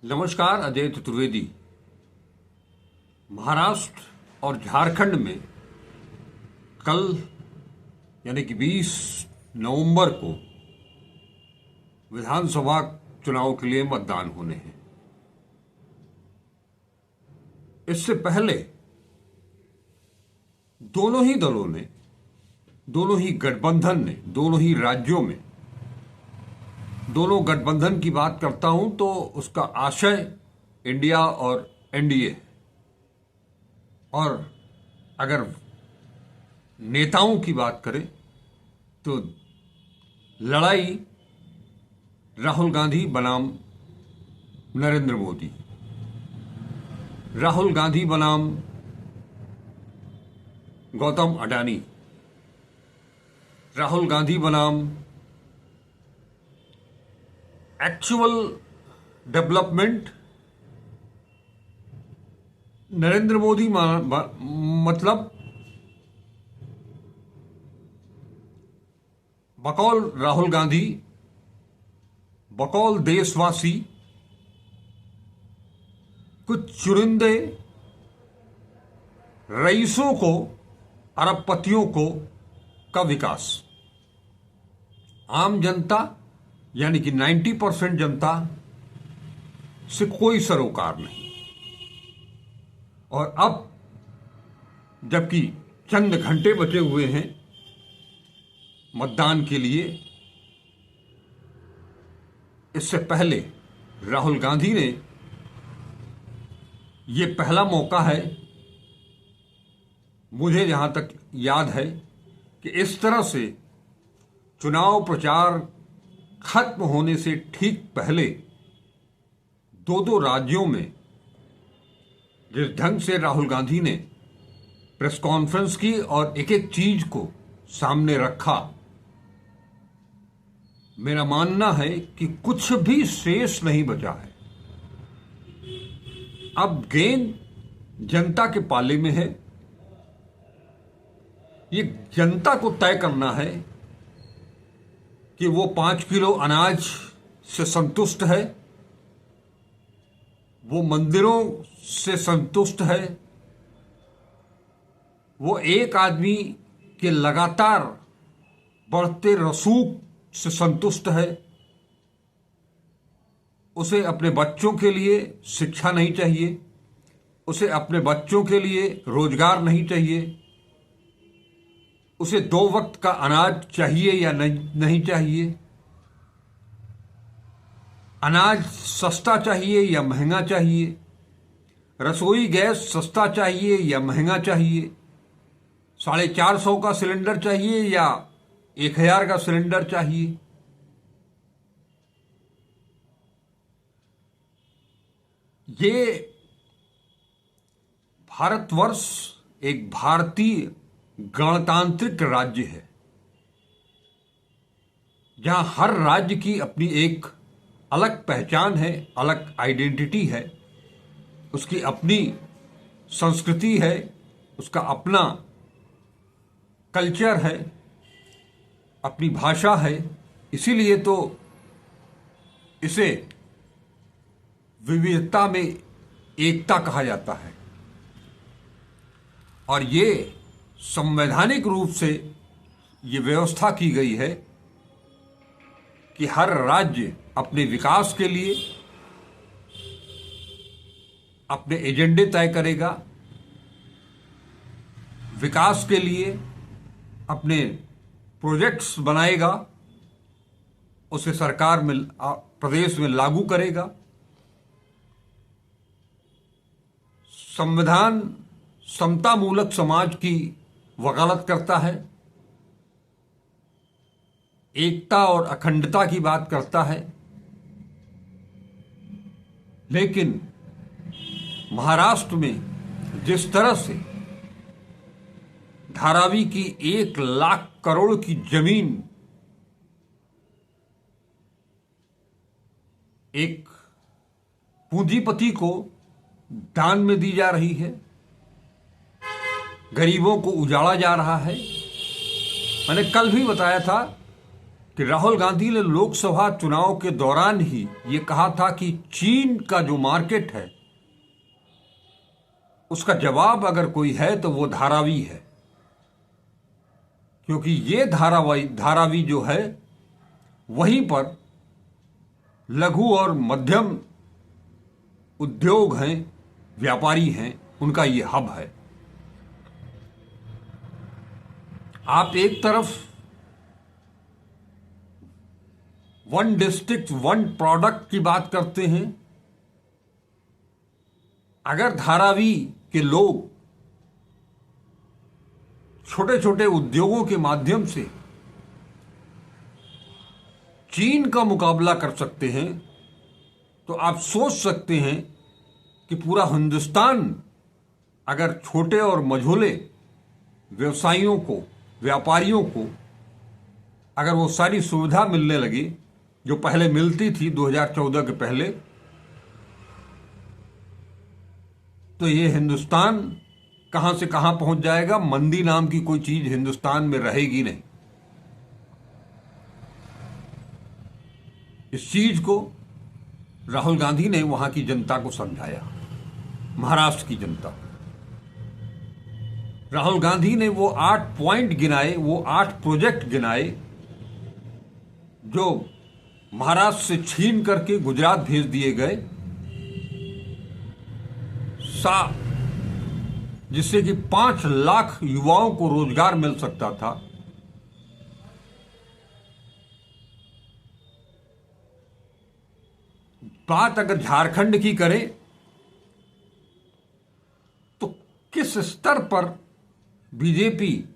नमस्कार। अजय चतुर्वेदी। महाराष्ट्र और झारखंड में कल यानी कि 20 नवंबर को विधानसभा चुनाव के लिए मतदान होने हैं। इससे पहले दोनों ही दलों ने, दोनों ही गठबंधन ने, दोनों ही राज्यों में, दोनों गठबंधन की बात करता हूं तो उसका आशय इंडिया और एनडीए है। और अगर नेताओं की बात करें तो लड़ाई राहुल गांधी बनाम नरेंद्र मोदी, राहुल गांधी बनाम गौतम अडानी, राहुल गांधी बनाम एक्चुअल डेवलपमेंट, नरेंद्र मोदी मतलब बकौल राहुल गांधी, बकौल देशवासी, कुछ चुनिंदे रईसों को, अरबपतियों को का विकास। आम जनता यानी कि 90% जनता से कोई सरोकार नहीं। और अब जबकि चंद घंटे बचे हुए हैं मतदान के लिए, इससे पहले राहुल गांधी ने, ये पहला मौका है मुझे जहां तक याद है कि इस तरह से चुनाव प्रचार खत्म होने से ठीक पहले दो राज्यों में जिस ढंग से राहुल गांधी ने प्रेस कॉन्फ्रेंस की और एक एक चीज को सामने रखा, मेरा मानना है कि कुछ भी शेष नहीं बचा है। अब गेंद जनता के पाले में है। ये जनता को तय करना है कि वो 5 किलो अनाज से संतुष्ट है, वो मंदिरों से संतुष्ट है, वो एक आदमी के लगातार बढ़ते रसूख से संतुष्ट है, उसे अपने बच्चों के लिए शिक्षा नहीं चाहिए, उसे अपने बच्चों के लिए रोजगार नहीं चाहिए, उसे 2 वक्त का अनाज चाहिए या नहीं चाहिए, अनाज सस्ता चाहिए या महंगा चाहिए, रसोई गैस सस्ता चाहिए या महंगा चाहिए, 450 का सिलेंडर चाहिए या 1000 का सिलेंडर चाहिए। ये भारतवर्ष एक भारतीय गणतांत्रिक राज्य है जहां हर राज्य की अपनी एक अलग पहचान है, अलग आइडेंटिटी है, उसकी अपनी संस्कृति है, उसका अपना कल्चर है, अपनी भाषा है। इसीलिए तो इसे विविधता में एकता कहा जाता है। और ये संवैधानिक रूप से ये व्यवस्था की गई है कि हर राज्य अपने विकास के लिए अपने एजेंडे तय करेगा, विकास के लिए अपने प्रोजेक्ट्स बनाएगा, उसे सरकार में, प्रदेश में लागू करेगा। संविधान समतामूलक समाज की वकालत करता है, एकता और अखंडता की बात करता है। लेकिन महाराष्ट्र में जिस तरह से धारावी की 1 लाख करोड़ की जमीन एक पूंजीपति को दान में दी जा रही है, गरीबों को उजाड़ा जा रहा है। मैंने कल भी बताया था कि राहुल गांधी ने लोकसभा चुनाव के दौरान ही ये कहा था कि चीन का जो मार्केट है उसका जवाब अगर कोई है तो वो धारावी है, क्योंकि ये धारावी जो है वहीं पर लघु और मध्यम उद्योग हैं, व्यापारी हैं, उनका ये हब है। आप एक तरफ वन डिस्ट्रिक्ट वन प्रोडक्ट की बात करते हैं, अगर धारावी के लोग छोटे छोटे उद्योगों के माध्यम से चीन का मुकाबला कर सकते हैं तो आप सोच सकते हैं कि पूरा हिंदुस्तान अगर छोटे और मझोले व्यवसायियों को, व्यापारियों को अगर वो सारी सुविधा मिलने लगी जो पहले मिलती थी 2014 के पहले, तो ये हिंदुस्तान कहां से कहां पहुंच जाएगा। मंदी नाम की कोई चीज हिंदुस्तान में रहेगी नहीं। इस चीज को राहुल गांधी ने वहां की जनता को समझाया, महाराष्ट्र की जनता। राहुल गांधी ने वो 8 पॉइंट गिनाए, वो 8 प्रोजेक्ट गिनाए जो महाराष्ट्र से छीन करके गुजरात भेज दिए गए, जिससे कि 5 लाख युवाओं को रोजगार मिल सकता था। बात अगर झारखंड की करें तो किस स्तर पर बीजेपी,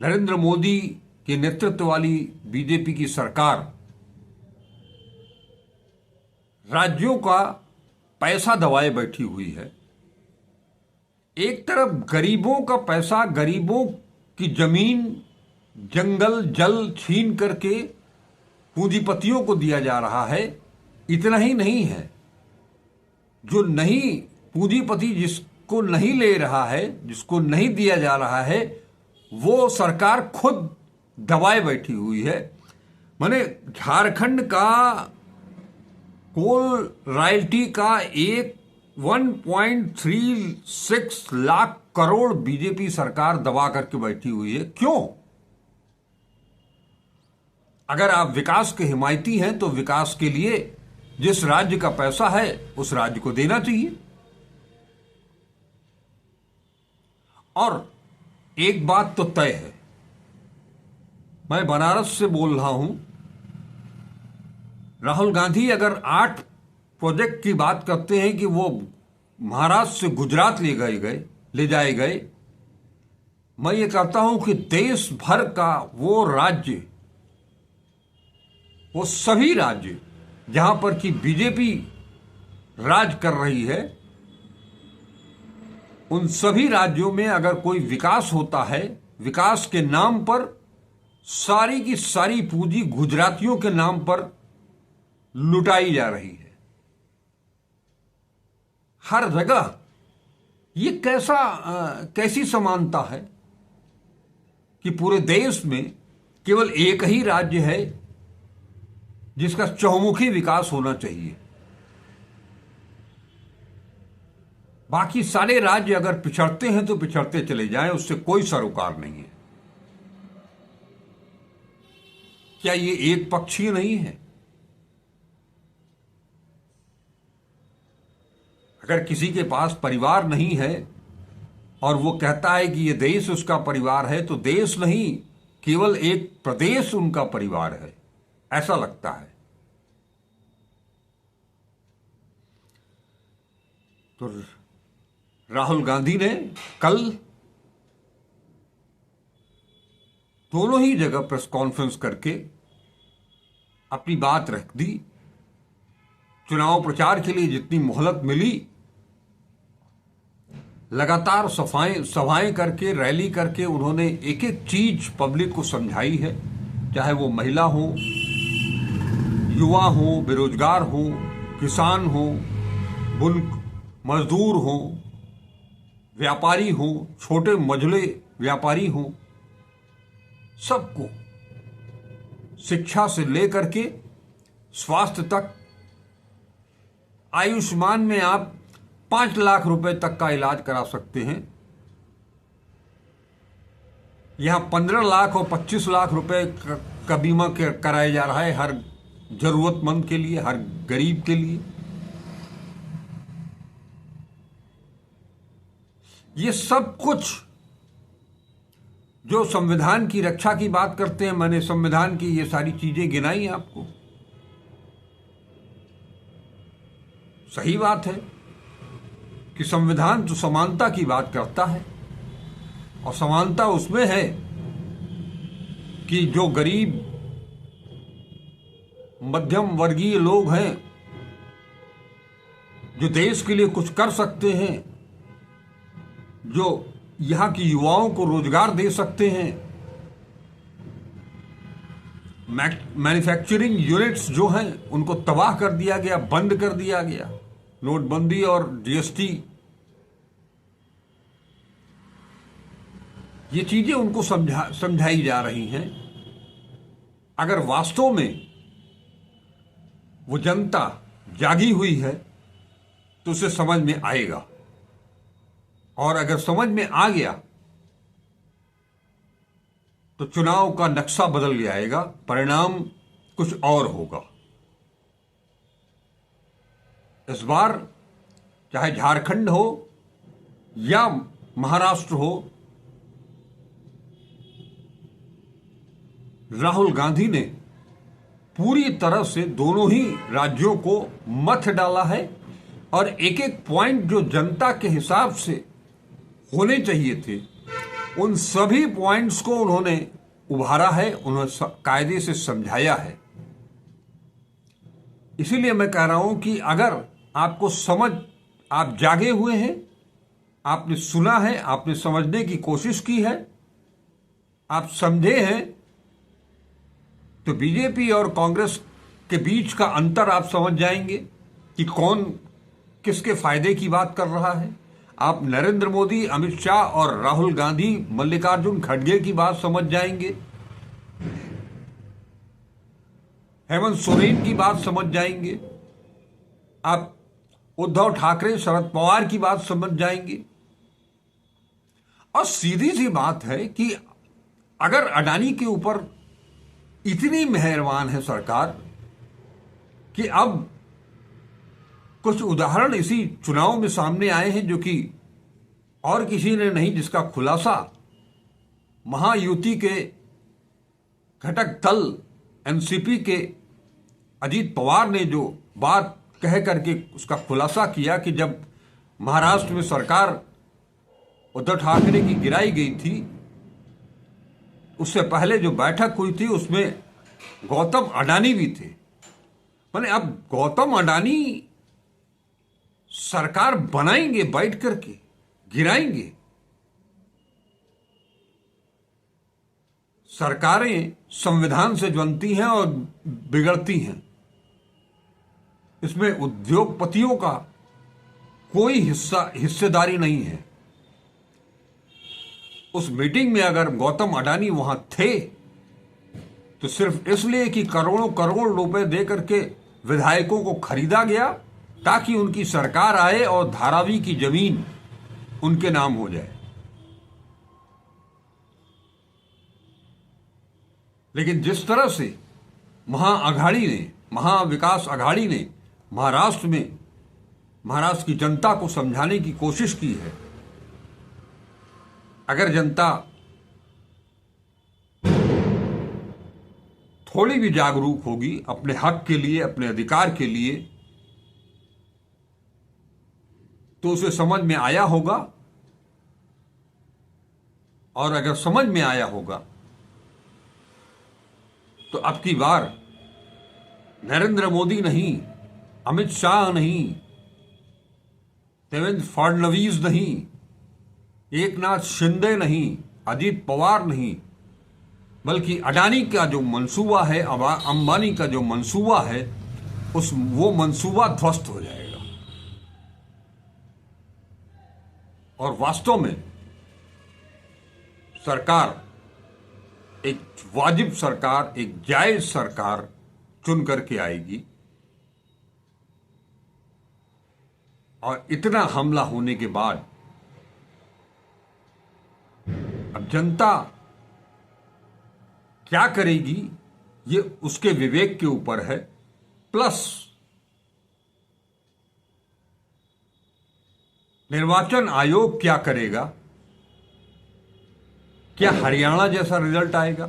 नरेंद्र मोदी के नेतृत्व वाली बीजेपी की सरकार राज्यों का पैसा दबाए बैठी हुई है। एक तरफ गरीबों का पैसा, गरीबों की जमीन, जंगल, जल छीन करके पूंजीपतियों को दिया जा रहा है। इतना ही नहीं है, जो नहीं पूंजीपति जिसको नहीं ले रहा है, जिसको नहीं दिया जा रहा है, वो सरकार खुद दबाए बैठी हुई है। माने झारखंड का कोल रॉयल्टी का 1.36 लाख करोड़ बीजेपी सरकार दबा करके बैठी हुई है। क्यों? अगर आप विकास के हिमायती हैं तो विकास के लिए जिस राज्य का पैसा है उस राज्य को देना चाहिए। और एक बात तो तय है, मैं बनारस से बोल रहा हूं, राहुल गांधी अगर 8 प्रोजेक्ट की बात करते हैं कि वो महाराष्ट्र से गुजरात ले जाए गए, मैं ये कहता हूं कि देश भर का वो राज्य, वो सभी राज्य जहां पर कि बीजेपी राज कर रही है, उन सभी राज्यों में अगर कोई विकास होता है, विकास के नाम पर सारी की सारी पूंजी गुजरातियों के नाम पर लुटाई जा रही है। हर जगह ये कैसी समानता है कि पूरे देश में केवल एक ही राज्य है जिसका चहुमुखी विकास होना चाहिए, बाकी सारे राज्य अगर पिछड़ते हैं तो पिछड़ते चले जाएं, उससे कोई सरोकार नहीं है। क्या ये एक पक्षीय नहीं है? अगर किसी के पास परिवार नहीं है और वो कहता है कि ये देश उसका परिवार है, तो देश नहीं, केवल एक प्रदेश उनका परिवार है, ऐसा लगता है। तो राहुल गांधी ने कल दोनों ही जगह प्रेस कॉन्फ्रेंस करके अपनी बात रख दी। चुनाव प्रचार के लिए जितनी मोहलत मिली, लगातार सभाएं करके, रैली करके उन्होंने एक एक चीज पब्लिक को समझाई है, चाहे वो महिला हो, युवा हो, बेरोजगार हो, किसान हो, मजदूर हो, व्यापारी हो, छोटे मझले व्यापारी हो, सबको शिक्षा से लेकर के स्वास्थ्य तक, आयुष्मान में आप 5 लाख रुपए तक का इलाज करा सकते हैं। यहां 15 लाख और 25 लाख रुपए का बीमा कराया जा रहा है हर जरूरतमंद के लिए, हर गरीब के लिए। ये सब कुछ जो संविधान की रक्षा की बात करते हैं, मैंने संविधान की ये सारी चीजें गिनाई आपको। सही बात है कि संविधान तो समानता की बात करता है, और समानता उसमें है कि जो गरीब मध्यम वर्गीय लोग हैं, जो देश के लिए कुछ कर सकते हैं, जो यहां की युवाओं को रोजगार दे सकते हैं, मैन्युफैक्चरिंग यूनिट्स जो हैं उनको तबाह कर दिया गया, बंद कर दिया गया। नोटबंदी और जीएसटी, ये चीजें उनको समझाई जा रही हैं। अगर वास्तव में वो जनता जागी हुई है तो उसे समझ में आएगा, और अगर समझ में आ गया तो चुनाव का नक्शा बदल जाएगा, परिणाम कुछ और होगा। इस बार चाहे झारखंड हो या महाराष्ट्र हो, राहुल गांधी ने पूरी तरह से दोनों ही राज्यों को मथ डाला है, और एक एक पॉइंट जो जनता के हिसाब से होने चाहिए थे, उन सभी पॉइंट्स को उन्होंने उभारा है, उन्होंने कायदे से समझाया है। इसीलिए मैं कह रहा हूं कि अगर आपको आप जागे हुए हैं, आपने सुना है, आपने समझने की कोशिश की है, आप समझे हैं, तो बीजेपी और कांग्रेस के बीच का अंतर आप समझ जाएंगे कि कौन किसके फायदे की बात कर रहा है। आप नरेंद्र मोदी, अमित शाह और राहुल गांधी, मल्लिकार्जुन खड़गे की बात समझ जाएंगे, हेमंत सोरेन की बात समझ जाएंगे, आप उद्धव ठाकरे, शरद पवार की बात समझ जाएंगे। और सीधी सी बात है कि अगर अडानी के ऊपर इतनी मेहरबान है सरकार कि अब कुछ उदाहरण इसी चुनाव में सामने आए हैं जो कि और किसी ने नहीं, जिसका खुलासा महायुति के घटक दल एनसीपी के अजीत पवार ने जो बात कह करके उसका खुलासा किया कि जब महाराष्ट्र में सरकार उद्धव ठाकरे की गिराई गई थी, उससे पहले जो बैठक हुई थी उसमें गौतम अडानी भी थे। माने अब गौतम अडानी सरकार बनाएंगे बैठ करके, गिराएंगे। सरकारें संविधान से बनती हैं और बिगड़ती हैं, इसमें उद्योगपतियों का कोई हिस्सेदारी नहीं है। उस मीटिंग में अगर गौतम अडानी वहां थे तो सिर्फ इसलिए कि करोड़ों करोड़ रुपए देकर के विधायकों को खरीदा गया ताकि उनकी सरकार आए और धारावी की जमीन उनके नाम हो जाए। लेकिन जिस तरह से महाविकास अघाड़ी ने महाराष्ट्र की जनता को समझाने की कोशिश की है, अगर जनता थोड़ी भी जागरूक होगी अपने हक के लिए, अपने अधिकार के लिए, तो उसे समझ में आया होगा। और अगर समझ में आया होगा तो अब की बार नरेंद्र मोदी नहीं, अमित शाह नहीं, देवेंद्र फडणवीस नहीं, एकनाथ शिंदे नहीं, अजीत पवार नहीं, बल्कि अडानी का जो मंसूबा है, अंबानी का जो मंसूबा है, वो मंसूबा ध्वस्त हो जाएगा। और वास्तव में सरकार एक वाजिब सरकार, एक जायज सरकार चुन करके आएगी। और इतना हमला होने के बाद अब जनता क्या करेगी ये उसके विवेक के ऊपर है। प्लस निर्वाचन आयोग क्या करेगा, क्या हरियाणा जैसा रिजल्ट आएगा,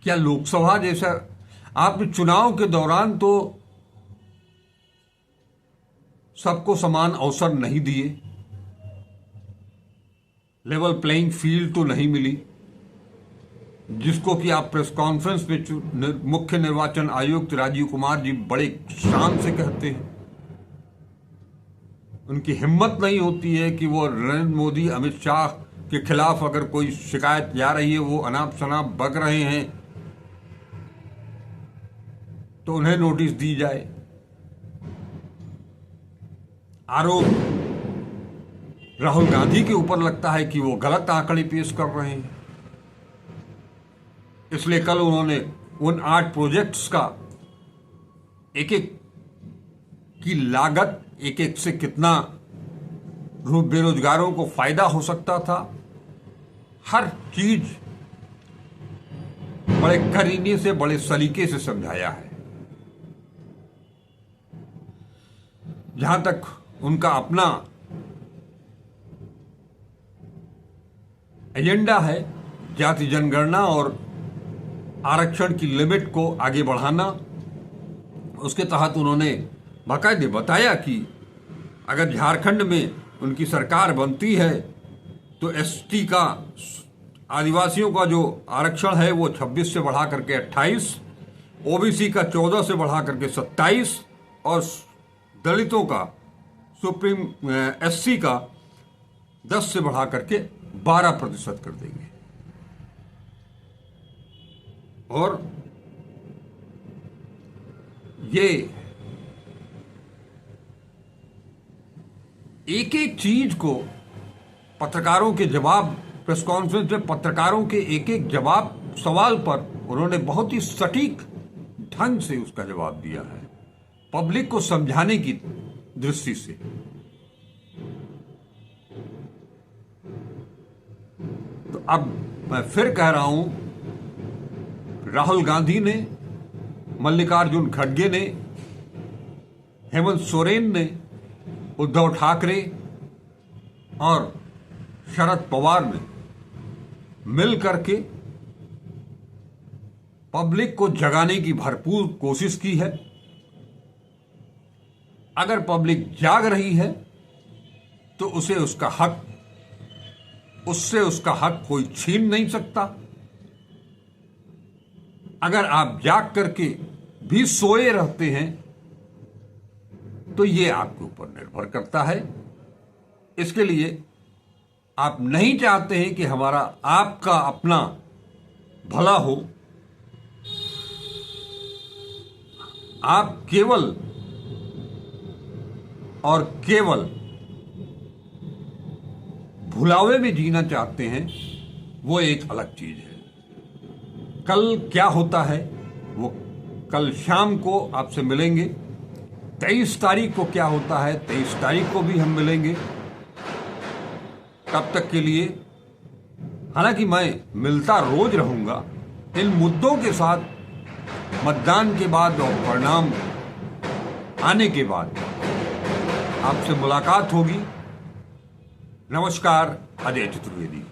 क्या लोकसभा जैसा। आपने चुनाव के दौरान तो सबको समान अवसर नहीं दिए, लेवल प्लेइंग फील्ड तो नहीं मिली, जिसको कि आप प्रेस कॉन्फ्रेंस में मुख्य निर्वाचन आयुक्त राजीव कुमार जी बड़े शान से कहते हैं। उनकी हिम्मत नहीं होती है कि वो नरेंद्र मोदी, अमित शाह के खिलाफ अगर कोई शिकायत जा रही है, वो अनाप शनाप बक रहे हैं, तो उन्हें नोटिस दी जाए। आरोप राहुल गांधी के ऊपर लगता है कि वो गलत आंकड़े पेश कर रहे हैं, इसलिए कल उन्होंने उन 8 प्रोजेक्ट्स का एक एक की लागत, एक एक से कितना बेरोजगारों को फायदा हो सकता था, हर चीज बड़े करीने से, बड़े सलीके से समझाया है। जहां तक उनका अपना एजेंडा है, जाति जनगणना और आरक्षण की लिमिट को आगे बढ़ाना, उसके तहत उन्होंने बाकायदे बताया कि अगर झारखंड में उनकी सरकार बनती है तो एसटी का, आदिवासियों का जो आरक्षण है वो 26 से बढ़ा करके 28, ओबीसी का 14 से बढ़ा करके 27 और दलितों का, सुप्रीम एससी का 10 से बढ़ा करके 12% कर देंगे। और ये एक एक चीज को पत्रकारों के जवाब, प्रेस कॉन्फ्रेंस में पत्रकारों के एक एक जवाब, सवाल पर उन्होंने बहुत ही सटीक ढंग से उसका जवाब दिया है, पब्लिक को समझाने की दृष्टि से। तो अब मैं फिर कह रहा हूं, राहुल गांधी ने, मल्लिकार्जुन खड़गे ने, हेमंत सोरेन ने, उद्धव ठाकरे और शरद पवार ने मिल करके पब्लिक को जगाने की भरपूर कोशिश की है। अगर पब्लिक जाग रही है तो उससे उसका हक कोई छीन नहीं सकता। अगर आप जाग करके भी सोए रहते हैं तो ये आपके ऊपर निर्भर करता है। इसके लिए आप नहीं चाहते हैं कि हमारा, आपका अपना भला हो, आप केवल और केवल भुलावे में जीना चाहते हैं, वो एक अलग चीज है। कल क्या होता है वो कल शाम को आपसे मिलेंगे। 23 तारीख को क्या होता है, 23 तारीख को भी हम मिलेंगे। तब तक के लिए, हालांकि मैं मिलता रोज रहूंगा, इन मुद्दों के साथ मतदान के बाद और परिणाम आने के बाद आपसे मुलाकात होगी। नमस्कार, अजय चतुर्वेदी।